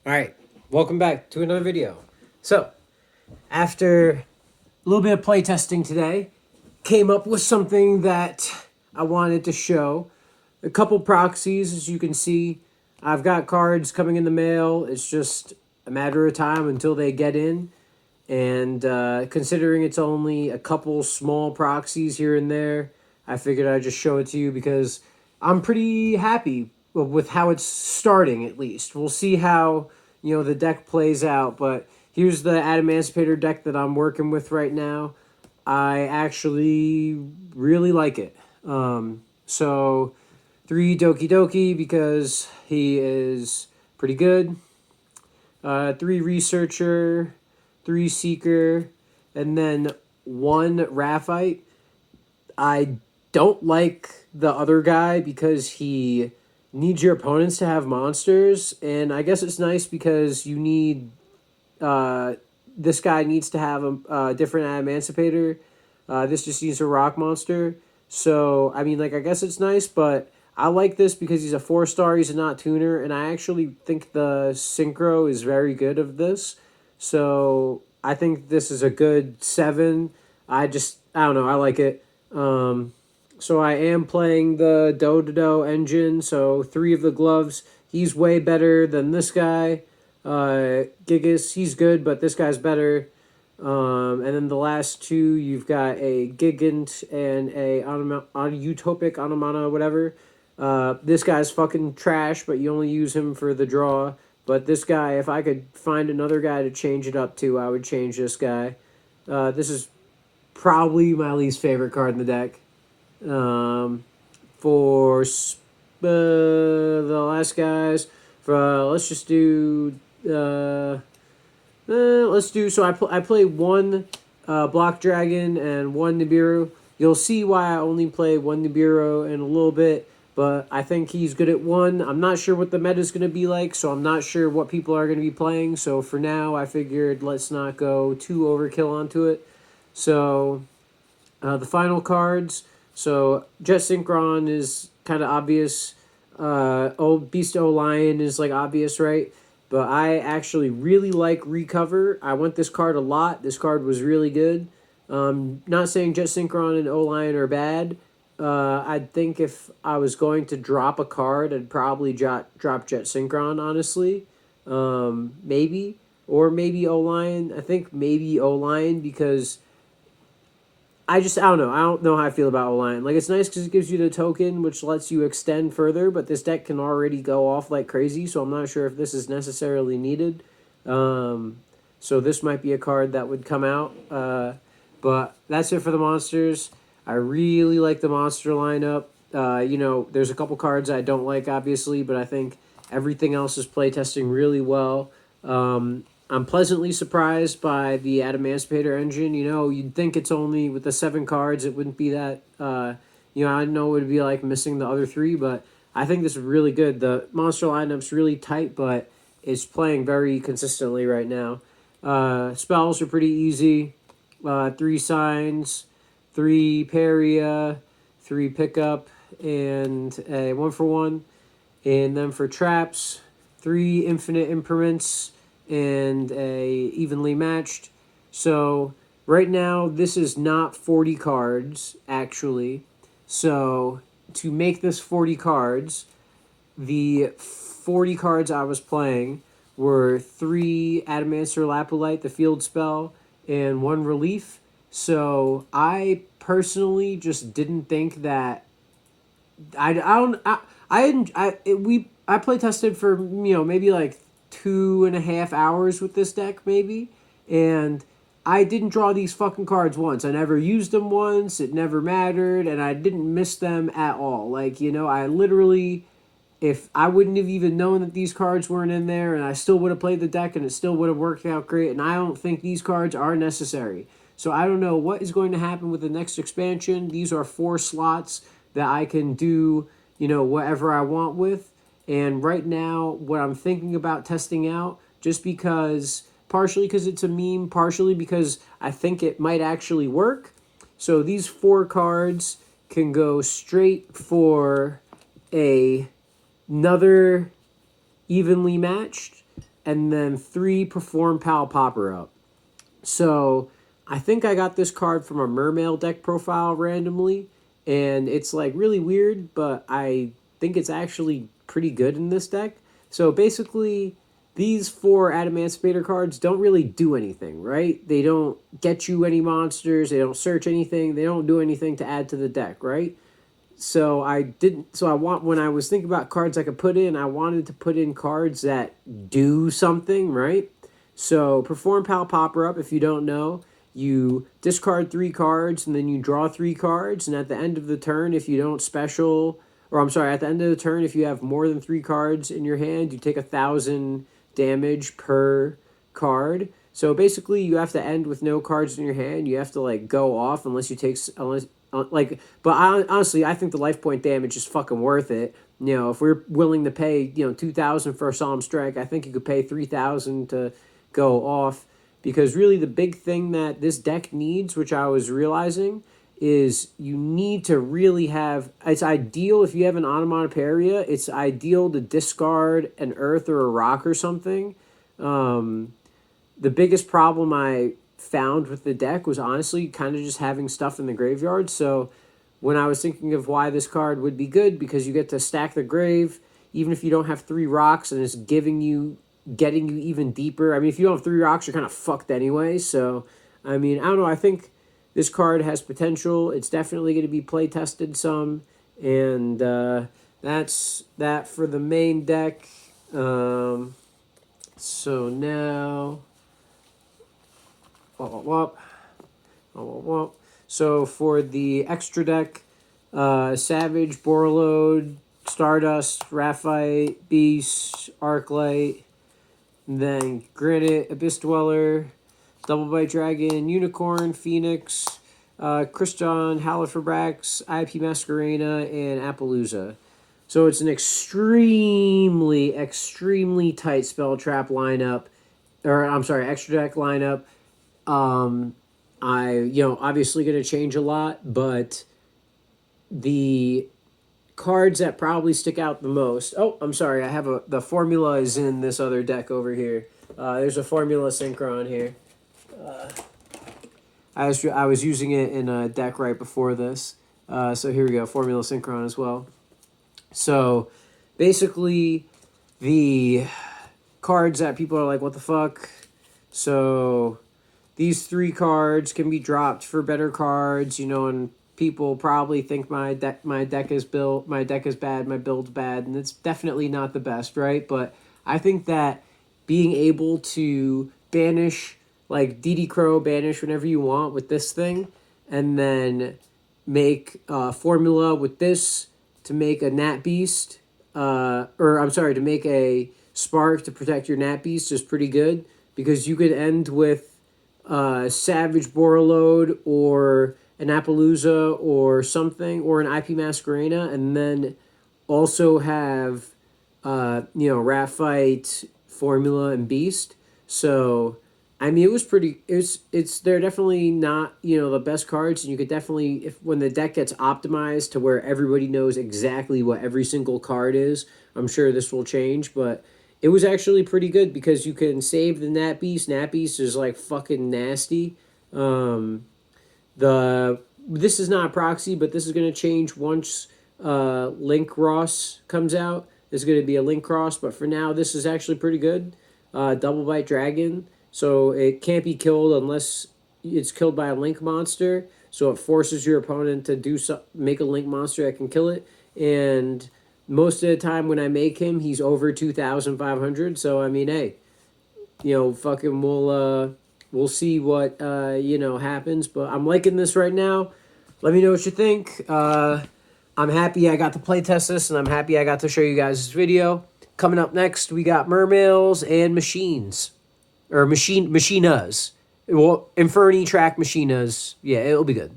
Alright, welcome back to another video. So, after a little bit of playtesting today, came up with something that I wanted to show. A couple proxies, as you can see. I've got cards coming in the mail. It's just a matter of time until they get in. And considering it's only a couple small proxies here and there, I figured I'd just show it to you because I'm pretty happy with how it's starting, at least. We'll see how, the deck plays out, but here's the Adamancipator deck that I'm working with right now. I actually really like it. So 3 Doki Doki because he is pretty good. 3 Researcher, 3 Seeker, and then 1 Raphite. I don't like the other guy because he needs your opponents to have monsters, and I guess it's nice because you need this guy needs to have a different Adamancipator. This just needs a rock monster. So, I mean, I guess it's nice, but I like this because he's a 4-star, he's a not tuner, and I actually think the synchro is very good of this. So, I think this is a good 7. I don't know, I like it. So I am playing the Do engine, so 3 of the gloves. He's way better than this guy. Gigas, he's good, but this guy's better. And then the last 2, you've got a Gigant and a Utopic Automata, whatever. This guy's fucking trash, but you only use him for the draw. But this guy, if I could find another guy to change it up to, I would change this guy. This is probably my least favorite card in the deck. For the last guys, let's just do so I play 1 Block Dragon and 1 Nibiru. You'll see why I only play 1 Nibiru in a little bit, but I think he's good at 1. I'm not sure what the meta is going to be like, so I'm not sure what people are going to be playing. So for now, I figured let's not go too overkill onto it. So the final cards. So Jet Synchron is kind of obvious. Beast O-Lion is obvious, right? But I actually really like Recover. I want this card a lot. This card was really good. Not saying Jet Synchron and O-Lion are bad. I'd think if I was going to drop a card, I'd probably drop Jet Synchron, honestly. Maybe. Or maybe O-Lion. I think maybe O-Lion because I don't know. I don't know how I feel about O-Lion. It's nice because it gives you the token, which lets you extend further, but this deck can already go off like crazy, so I'm not sure if this is necessarily needed. So this might be a card that would come out. But that's it for the monsters. I really like the monster lineup. There's a couple cards I don't like, obviously, but I think everything else is playtesting really well. I'm pleasantly surprised by the Adamancipator engine. You'd think it's only with the 7 cards, it wouldn't be that, I know it would be like missing the other 3, but I think this is really good. The monster lineup's really tight, but it's playing very consistently right now. Spells are pretty easy. 3 signs, 3 Paria, 3 pickup, and a 1-for-1. And then for traps, 3 infinite imprints, and a evenly matched. So right now this is not 40 cards actually. So to make this 40 cards, the 40 cards I was playing were 3 Adamancipator Lapulite, the field spell, and 1 relief. So I personally just didn't think that I play tested for maybe 2.5 hours with this deck, maybe, and I didn't draw these fucking cards once. I never used them once. It never mattered, and I didn't miss them at all. I literally, if I wouldn't have even known that these cards weren't in there, and I still would have played the deck, and it still would have worked out great, and I don't think these cards are necessary. So I don't know what is going to happen with the next expansion. These are 4 slots that I can do, whatever I want with. And right now, what I'm thinking about testing out, just because, partially because it's a meme, partially because I think it might actually work. So these 4 cards can go straight for another evenly matched. and then 3 Perform Pal Popper Up. So I think I got this card from a Mermail deck profile randomly, and it's like really weird, but I think it's actually pretty good in this deck. So basically, these 4 Adamancipator cards don't really do anything, right? They don't get you any monsters, they don't search anything, they don't do anything to add to the deck, right? So when I was thinking about cards I could put in, I wanted to put in cards that do something, right? So Perform Pal Popper Up, if you don't know, you discard 3 cards and then you draw 3 cards, and at the end of the turn, if you don't special, or I'm sorry, at the end of the turn, if you have more than 3 cards in your hand, you take 1,000 damage per card. So basically, you have to end with no cards in your hand. You have to like go off unless you take but honestly, I think the life point damage is fucking worth it. You know, if we're willing to pay 2,000 for a Solemn Strike, I think you could pay 3,000 to go off, because really the big thing that this deck needs, which I was realizing, is you need to really have, it's ideal if you have an Adamancipator, it's ideal to discard an Earth or a Rock or something. The biggest problem I found with the deck was honestly kind of just having stuff in the graveyard. So when I was thinking of why this card would be good, because you get to stack the grave, even if you don't have 3 rocks, and it's getting you even deeper. I mean, if you don't have 3 rocks, you're kind of fucked anyway. So, I mean, I don't know. I think this card has potential. It's definitely going to be play tested some. And that's that for the main deck. So now... So for the extra deck, Savage, Borreload, Stardust, Raphite, Beast, Arclight, then Granite, Abyss Dweller, Double Bite Dragon, Unicorn, Phoenix, Kriston, Halifabrax, IP Masquerena, and Appaloosa. So it's an extremely, extremely tight spell trap lineup, or I'm sorry, extra deck lineup. Obviously going to change a lot, but the cards that probably stick out the most. Oh, I'm sorry. I have the formula is in this other deck over here. There's a formula synchron here. I was using it in a deck right before this. So here we go. Formula synchron as well. So basically the cards that people are like, what the fuck? So these 3 cards can be dropped for better cards, and people probably think my deck is bad, my build's bad, and it's definitely not the best, right? But I think that being able to banish, like DD Crow, banish whenever you want with this thing, and then make a formula with this to make a Nat Beast, to make a Spark to protect your Nat Beast is pretty good, because you could end with Savage Borreload or an Appaloosa or something, or an IP Masquerena, and then also have Raphite, Formula, and Beast. So I mean, they're definitely not the best cards, and you could definitely, when the deck gets optimized to where everybody knows exactly what every single card is, I'm sure this will change, but it was actually pretty good because you can save the Nat Beast. Nat Beast is like fucking nasty. This is not proxy, but this is going to change once Link Cross comes out. This is going to be a Link Cross, but for now, this is actually pretty good. Double Bite Dragon, so it can't be killed unless it's killed by a Link monster. So it forces your opponent to make a Link monster that can kill it, and most of the time when I make him, he's over 2,500. So I mean, hey, fucking we'll see what happens. But I'm liking this right now. Let me know what you think. I'm happy I got to play test this, and I'm happy I got to show you guys this video. Coming up next, we got Mermails and Machines, or Machinas. Well, Inferni track Machinas. Yeah, it'll be good.